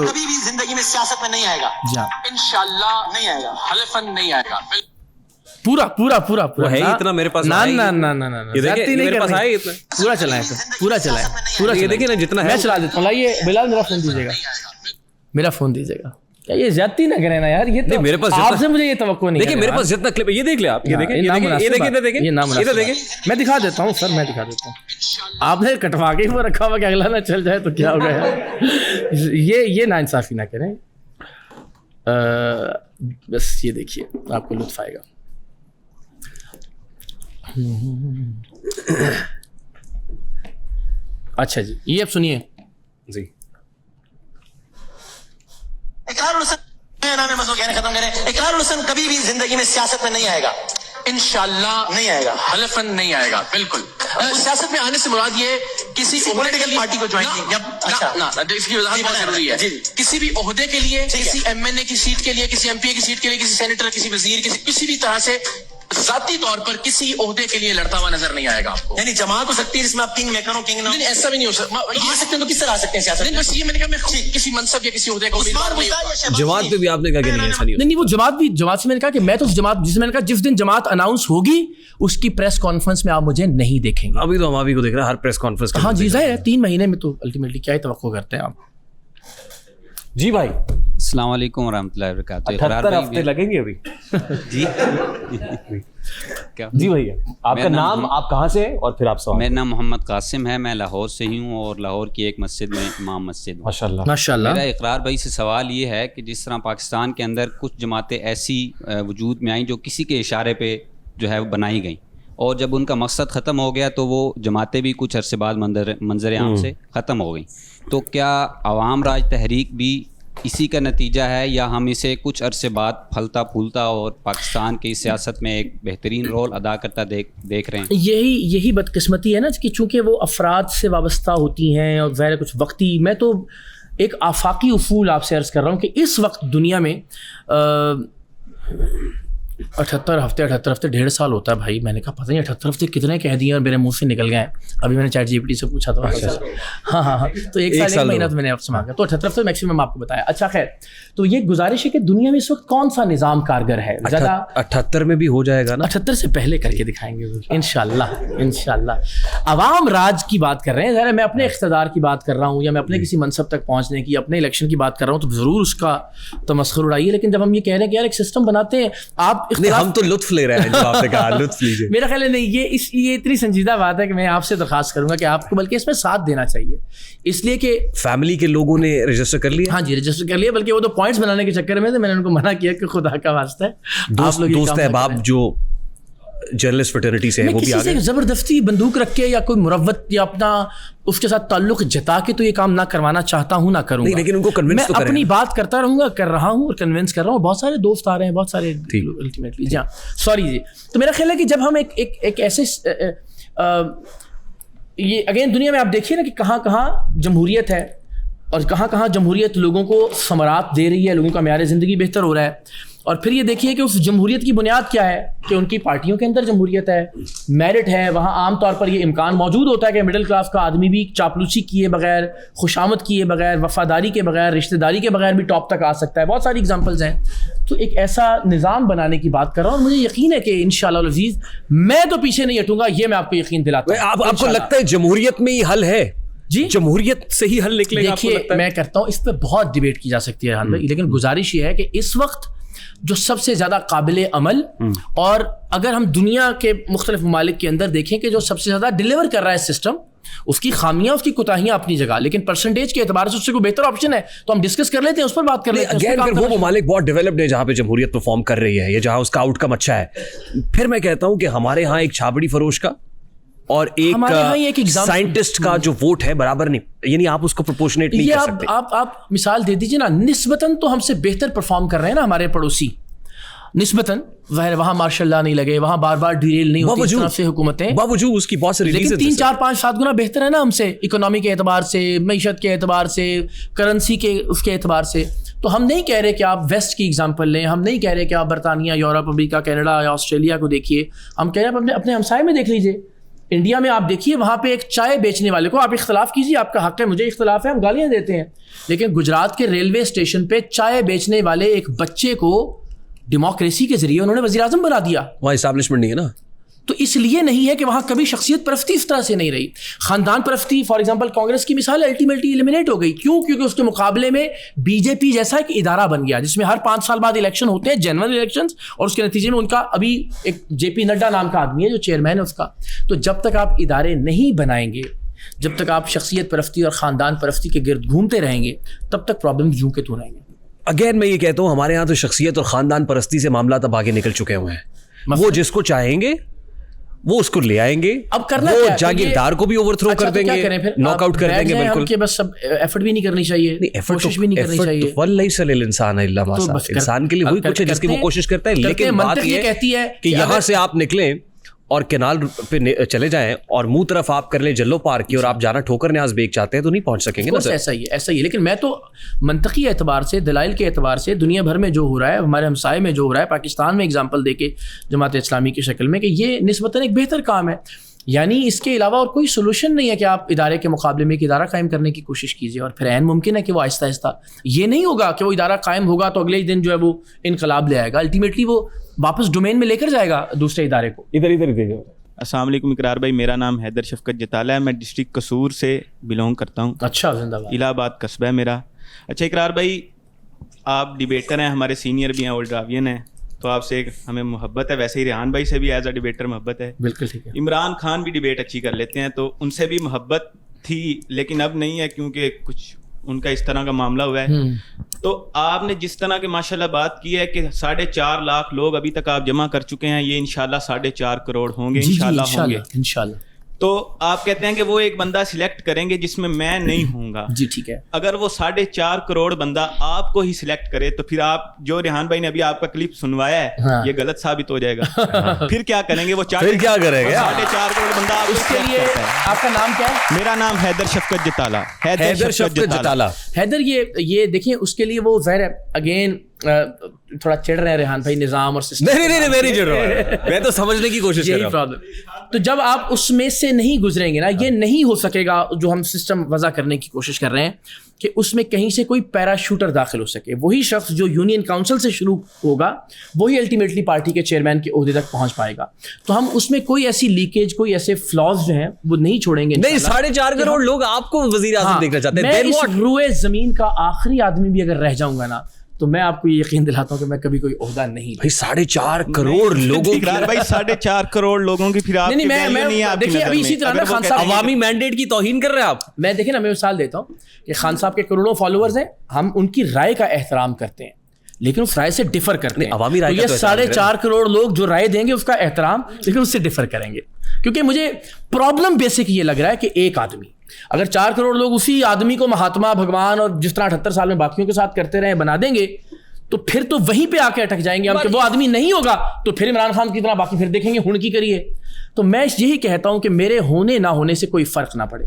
تو کبھی بھی زندگی میں سیاست میں نہیں آئے گا انشاءاللہ، نہیں آئے گا، حلفاً نہیں آئے گا. پورا پورا پورا پورا ہے اتنا میرے پاس، نا میرے پاس ہے اتنا. پورا چلائیں پورا یہ دیکھیں نا جتنا ہے. میں چلا دیتا ہوں. لائیے بلال میرا فون دیجیے گا، میرا فون دیجیے گا. کیا یہ زیادتی نہ کریں نا یار، یہ تو میرے پاس آپ سے مجھے یہ توقع نہیں. دیکھیں میرے پاس جتنا کلپ ہے یہ دیکھ لیں آپ، یہ دیکھیں یہ دیکھیں. میں دکھا دیتا ہوں سر، میں دکھا دیتا ہوں. آپ نے کٹوا کے وہ رکھا ہوا کہ اگلا نہ چل جائے تو کیا ہو گیا. یہ نا انصافی نہ کریں. بس یہ دیکھیے آپ کو لطف آئے گا. اچھا جی یہ اب سنیے جی. اقرار الحسن ختم کریں. اقرار الحسن کبھی بھی زندگی میں سیاست میں نہیں آئے گا انشاءاللہ، نہیں آئے گا، حلفاً نہیں آئے گا. بالکل سیاست میں آنے سے مراد یہ کسی پولیٹیکل پارٹی کو جوائن اس کی وضاحت بہت ضروری ہے. کسی بھی عہدے کے لیے، کسی ایم این اے کی سیٹ کے لیے، کسی ایم پی اے کی سیٹ کے لیے، کسی سینیٹر، کسی وزیر، کسی بھی طرح سے ذاتی طور پر کسی عہدے کے لیے لڑتا ہوا نظر نہیں آئے گا آپ کو. یعنی جماعت ہو سکتی ہے جس میں آپ کنگ میکر ہو، کنگ نہ. ایسا بھی نہیں ہو سکتا. آ سکتے ہیں تو کس طرح آ سکتے ہیں سیاست؟ بس یہ میں نے کہا میں کسی منصب یا کسی عہدے کو. جماعت پہ بھی آپ نے کہا کہ نہیں ایسا نہیں. وہ جماعت سے میں نے کہا کہ میں تو جماعت جس میں نے کہا جس دن جماعت اناؤنس ہوگی اس کی پریس کانفرنس میں آپ مجھے نہیں دیکھیں گے. ابھی تو ہم ابھی کو دیکھ رہے ہیں ہر پریس کانفرنس. ہاں جی ظاہر ہے 3 مہینے میں تو الٹیمیٹلی کیا ہی توقع کرتے ہیں آپ. جی بھائی السلام علیکم ورحمۃ اللہ وبرکاتہ. 78 ہفتے لگیں گے ابھی. جی جی بھیا آپ کا نام، آپ کہاں سے اور پھر آپ سوال. میرا نام محمد قاسم ہے، میں لاہور سے ہی ہوں اور لاہور کی ایک مسجد میں امام مسجد ہوں. ماشاءاللہ ماشاءاللہ. میرا اقرار بھائی سے سوال یہ ہے کہ جس طرح پاکستان کے اندر کچھ جماعتیں ایسی وجود میں آئیں جو کسی کے اشارے پہ جو ہے بنائی گئیں، اور جب ان کا مقصد ختم ہو گیا تو وہ جماعتیں بھی کچھ عرصے بعد منظر عام سے ختم ہو گئیں. تو کیا عوام راج تحریک بھی اسی کا نتیجہ ہے، یا ہم اسے کچھ عرصے بعد پھلتا پھولتا اور پاکستان کی سیاست میں ایک بہترین رول ادا کرتا دیکھ رہے ہیں؟ یہی بدقسمتی ہے نا کہ چونکہ وہ افراد سے وابستہ ہوتی ہیں اور ظاہر کچھ وقتی. میں تو ایک آفاقی افول آپ سے عرض کر رہا ہوں کہ اس وقت دنیا میں 78 ہفتے 1.5 سال ہوتا ہے بھائی. میں نے کہا پتہ نہیں 78 ہفتے کتنے کہہ دیے اور میرے منہ سے نکل گئے ہیں. ابھی میں نے چیٹ جی پی ٹی سے پوچھا تھا. ہاں تو 1 سال 1 مہینہ تو میں نے آپ سے مانگا. تو 78 ہفتے میکسیمم آپ کو بتایا. اچھا خیر، تو یہ گزارش ہے کہ دنیا میں اس وقت کون سا نظام کارگر ہے زیادہ. 78 میں بھی ہو جائے گا نا. 78 سے پہلے کر کے دکھائیں گے انشاءاللہ. عوام راج کی بات کر رہے ہیں، ذرا میں اپنے اقتدار کی بات کر رہا ہوں یا میں اپنے کسی منصب تک پہنچنے کی، اپنے الیکشن کی بات کر رہا ہوں تو ضرور اس کا تمسخر اڑائیے. لیکن جب ہم یہ کہہ رہے ہیں کہ یار ایک سسٹم بناتے ہیں آپ، ہم تو لطف لے رہے ہیں جو آپ نے کہا. لطف لیجیے. میرا خیال ہے نہیں، یہ اتنی سنجیدہ بات ہے کہ میں آپ سے درخواست کروں گا کہ آپ کو بلکہ اس میں ساتھ دینا چاہیے. اس لیے کہ فیملی کے لوگوں نے رجسٹر کر لیا. ہاں جی رجسٹر کر لیا، بلکہ وہ تو پوائنٹس بنانے کے چکر میں تھے. میں نے ان کو منع کیا کہ خدا کا واسطہ ہے دوست احباب جو جرنلسٹ فریٹرنٹی سے ہے وہ بھی آگے. زبردستی بندوق رکھ کے یا کوئی مروت یا اپنا اس کے ساتھ تعلق جتا کے تو یہ کام نہ کروانا چاہتا ہوں، نہ کروں گا. لیکن ان کو کنونس تو کریں. میں اپنی بات کرتا رہوں گا، کر رہا ہوں اور کنونس کر رہا ہوں. بہت سارے دوست آ رہے ہیں، بہت سارے الٹیمیٹلی. جی سوری جی. تو میرا خیال ہے کہ جب ہم ایک ایسے یہ اگین دنیا میں آپ دیکھیے نا کہ کہاں کہاں جمہوریت ہے اور کہاں کہاں جمہوریت لوگوں کو ثمرات دے رہی ہے، لوگوں کا معیار زندگی بہتر ہو رہا ہے. اور پھر یہ دیکھیے کہ اس جمہوریت کی بنیاد کیا ہے کہ ان کی پارٹیوں کے اندر جمہوریت ہے، میرٹ ہے. وہاں عام طور پر یہ امکان موجود ہوتا ہے کہ مڈل کلاس کا آدمی بھی چاپلوسی کیے بغیر، خوشامد کیے بغیر، وفاداری کے بغیر، رشتہ داری کے بغیر بھی ٹاپ تک آ سکتا ہے. بہت ساری ایگزامپلز ہیں. تو ایک ایسا نظام بنانے کی بات کر رہا ہوں اور مجھے یقین ہے کہ انشاءاللہ العزیز میں تو پیچھے نہیں ہٹوں گا. یہ میں آپ کو یقین دلاتا ہوں. آپ کو لگتا ہے جمہوریت میں ہی حل ہے؟ جی جمہوریت سے ہی حل نکلے گا؟ دیکھیے میں کرتا ہوں، اس پہ بہت ڈیبیٹ کی جا سکتی ہے ریحان بھائی، لیکن گزارش یہ ہے کہ اس وقت جو سب سے زیادہ قابل عمل اور اگر ہم دنیا کے مختلف ممالک کے اندر دیکھیں کہ جو سب سے زیادہ ڈیلیور کر رہا ہے سسٹم، اس کی خامیاں، اس کی کوتاہیاں اپنی جگہ، لیکن پرسنٹیج کے اعتبار سے اس سے کوئی بہتر آپشن ہے تو ہم ڈسکس کر لیتے ہیں، اس پر بات کر لیتے ہیں. اگین وہ ممالک بہت ڈیولپڈ ہے جہاں پہ جمہوریت پرفارم کر رہی ہے یا جہاں اس کا آؤٹ کم اچھا ہے. پھر میں کہتا ہوں کہ ہمارے ہاں ایک چھابڑی فروش کا اور ایک سائنٹسٹ کا جو ووٹ ہے برابر نہیں، یعنی آپ اس کو پروپورشنیٹ نہیں کر سکتے. آپ مثال دے دیجیے نا. نسبتاً تو ہم سے بہتر پرفارم کر رہے ہیں نا ہمارے پڑوسی، نسبتاً. وہاں ماشاء اللہ نہیں لگے، وہاں بار بار ڈیریل نہیں ہوتی اس طرح سے حکومتیں، باوجود اس کی بہت ساری لیکن 3 4 5 7 گنا بہتر ہے نا ہم سے، اکنامی کے اعتبار سے، معیشت کے اعتبار سے، کرنسی کے اس کے اعتبار سے. تو ہم نہیں کہہ رہے کہ آپ ویسٹ کی ایگزامپل لیں، ہم نہیں کہہ رہے کہ آپ برطانیہ، یورپ، امریکہ، کینیڈا یا آسٹریلیا کو دیکھیے. ہم کہہ رہے ہیں اپنے ہمسائے میں دیکھ لیجیے. انڈیا میں آپ دیکھیے وہاں پہ ایک چائے بیچنے والے کو آپ اختلاف کیجیے، آپ کا حق ہے، مجھے اختلاف ہے، ہم گالیاں دیتے ہیں، لیکن گجرات کے ریلوے اسٹیشن پہ چائے بیچنے والے ایک بچے کو ڈیموکریسی کے ذریعے انہوں نے وزیر اعظم بنا دیا. وہاں اسٹیبلشمنٹ نہیں ہے نا. تو اس لیے نہیں ہے کہ وہاں کبھی شخصیت پرستی اس طرح سے نہیں رہی. خاندان پرستی فار ایگزامپل کانگریس کی مثال الٹیمیٹلی ایلیمنیٹ ہو گئی. کیوں؟ کیونکہ اس کے مقابلے میں بی جے پی جیسا ایک ادارہ بن گیا جس میں ہر 5 سال بعد الیکشن ہوتے ہیں، جنرل الیکشنز، اور اس کے نتیجے میں ان کا ابھی ایک جے پی نڈا نام کا آدمی ہے جو چیئرمین ہے اس کا. تو جب تک آپ ادارے نہیں بنائیں گے، جب تک آپ شخصیت پرستی اور خاندان پرستی کے گرد گھومتے رہیں گے، تب تک پرابلم یوں کے تو رہیں گے. اگین میں یہ کہتا ہوں ہمارے یہاں تو شخصیت اور خاندان پرستی سے معاملات اب آگے نکل چکے ہوئے ہیں. وہ جس کو چاہیں گے وہ اس کو لے آئیں گے. اب کرنا وہ جاگیردار کو بھی اوور تھرو کر دیں گے، ناک آؤٹ کر دیں گے. بالکل کہ بس سب ایفرٹ بھی نہیں کرنی چاہیے، کوشش بھی نہیں کرنی چاہیے. وَلَيْسَ الْإِنسَانَ إِلَّا مَا سَعَى. انسان کے لیے وہی کچھ ہے جس کی وہ کوشش کرتا ہے. لیکن بات یہ کہتی ہے کہ یہاں سے آپ نکلیں اور کینال پہ چلے جائیں اور منہ طرف آپ کر لیں جلو پارک کی، اور آپ جانا ٹھوکر نیاز بیگ چاہتے ہیں تو نہیں پہنچ سکیں گے نا. ایسا ہی ہے، ایسا ہی ہے. لیکن میں تو منطقی اعتبار سے، دلائل کے اعتبار سے، دنیا بھر میں جو ہو رہا ہے، ہمارے ہمسائے میں جو ہو رہا ہے، پاکستان میں اگزامپل دے کے جماعت اسلامی کی شکل میں، کہ یہ نسبتاً ایک بہتر کام ہے. یعنی اس کے علاوہ اور کوئی سولوشن نہیں ہے کہ آپ ادارے کے مقابلے میں ایک ادارہ قائم کرنے کی کوشش کیجیے، اور پھر عین ممکن ہے کہ وہ آہستہ آہستہ، یہ نہیں ہوگا کہ وہ ادارہ قائم ہوگا تو اگلے ہی دن جو ہے وہ انقلاب لے آئے گا. الٹیمیٹلی وہ واپس ڈومین میں لے کر جائے گا دوسرے ادارے کو. ادھر ہی. السلام علیکم اقرار بھائی، میرا نام حیدر شفقت جتالہ ہے، میں ڈسٹرکٹ قصور سے بلونگ کرتا ہوں. اچھا، زندہ باد. الہ آباد قصبہ ہے میرا. اچھا اقرار بھائی، آپ ڈیبیٹر ہیں، ہمارے سینئر بھی ہیں، اولڈ راوین ہیں، تو آپ سے ہمیں محبت ہے. ویسے ہی ریحان بھائی سے بھی ایز اے ڈیبیٹر محبت ہے. بالکل ٹھیک ہے. عمران خان بھی ڈیبیٹ اچھی کر لیتے ہیں، تو ان سے بھی محبت تھی، لیکن اب نہیں ہے کیونکہ کچھ ان کا اس طرح کا معاملہ ہوا ہے. تو آپ نے جس طرح کے ماشاءاللہ بات کی ہے کہ 4.5 لاکھ لوگ ابھی تک آپ جمع کر چکے ہیں، یہ انشاءاللہ 4.5 کروڑ ہوں گے، انشاءاللہ ہوں گے انشاءاللہ. تو آپ کہتے ہیں کہ وہ ایک بندہ سلیکٹ کریں گے جس میں میں نہیں ہوں گا. جی ٹھیک ہے. اگر وہ 4.5 کروڑ بندہ آپ کو ہی سلیکٹ کرے تو پھر آپ جو ریحان بھائی نے ابھی آپ کا کلپ سنوایا ہے یہ غلط ثابت ہو جائے گا. پھر کیا کریں گے وہ 4.5 کروڑ بندہ. اس کے لیے آپ کا نام کیا ہے؟ میرا نام حیدر شفقت جتالہ. حیدر شفقت جتالہ. حیدر یہ دیکھیں، اس کے لیے وہ ظاہر ہے اگین تھوڑا چڑھ رہے ہیں ریحان بھائی نظام اور سسٹم. نہیں میں نہیں چڑھ رہا، میں تو سمجھنے کی کوشش کر رہا ہوں. تو جب آپ اس میں سے نہیں گزریں گے نا، یہ نہیں ہو سکے گا جو ہم سسٹم وضع کرنے کی کوشش کر رہے ہیں کہ اس میں کہیں سے کوئی پیراشوٹر داخل ہو سکے. وہی شخص جو یونین کاؤنسل سے شروع ہوگا وہی الٹیمیٹلی پارٹی کے چیئرمین کے عہدے تک پہنچ پائے گا. تو ہم اس میں کوئی ایسی لیکیج، کوئی ایسے فلاز جو ہیں وہ نہیں چھوڑیں گے. نہیں، 4.5 کروڑ لوگ آپ کو وزیر اعظم دیکھنا چاہتے ہیں. میں اس روئے زمین کا آخری آدمی بھی اگر رہ جاؤں گا نا، تو میں آپ کو یہ یقین دلاتا ہوں کہ میں کبھی کوئی عہدہ نہیں. بھائی 4.5 کروڑ لوگوں کی، بھائی 4.5 کروڑ لوگوں کی، پھر آپ دیکھیے ابھی اسی طرح خان صاحب عوامی مینڈیٹ کی توہین کر رہے ہیں آپ. میں دیکھیں نا، میں مثال دیتا ہوں کہ خان صاحب کے کروڑوں فالوورز ہیں، ہم ان کی رائے کا احترام کرتے ہیں لیکن اس رائے سے ڈفر کرتے ہیں. عوامی رائے، یہ 4.5 کروڑ لوگ جو رائے دیں گے اس کا احترام، لیکن اس سے ڈفر کریں گے. کیونکہ مجھے پرابلم بیسک یہ لگ رہا ہے کہ ایک آدمی، اگر 4 کروڑ لوگ اسی آدمی کو مہاتما، بھگوان اور جس طرح 78 سال میں باقیوں کے ساتھ کرتے رہے بنا دیں گے، تو پھر تو وہیں پہ آ کے اٹک جائیں گے ہم کہ وہ آدمی نہیں ہوگا تو پھر عمران خان کی طرح باقی پھر دیکھیں گے ہن کی کریے. تو میں یہی کہتا ہوں کہ میرے ہونے نہ ہونے سے کوئی فرق نہ پڑے.